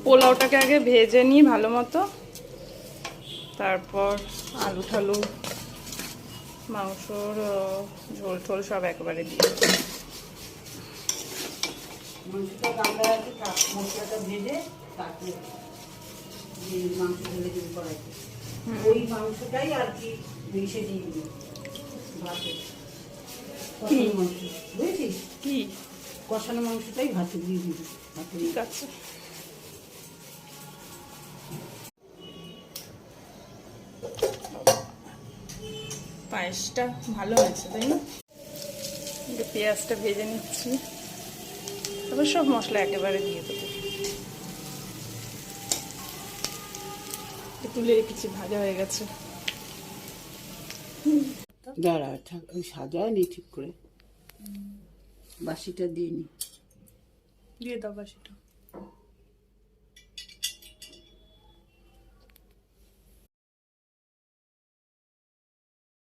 পোলাওটাকে আগে ভেজে নিই ভালো মতো, তারপর আলু ঠালু মাংসর ঝোল টোল সব একবারে দিয়ে মাংসটা গামলা রাখি, মশলাটা ভেজে তারপরে মাংস ঢেলে দিন কড়াইতে। ওই মাংসটাই আর কি মিশে দিয়ে দিবি ভাতে। কষানো মাংস বুঝেছিস? কি কষানো মাংসটাই ভাতে দিয়ে দিবি। ঠিক আছে। পায়েসটা ভালো হয়েছে তাই না? পেঁয়াজটা ভেজে নিচ্ছি, তারপর সব মশলা একেবারে দিয়ে দেবো। তুলে রেখেছি, ভাজা হয়ে গেছে। দাঁড়া থাক, আমি সাজাই নি ঠিক করে, বাসিটা দিয়ে নি। দিয়ে দাও বাসিটা।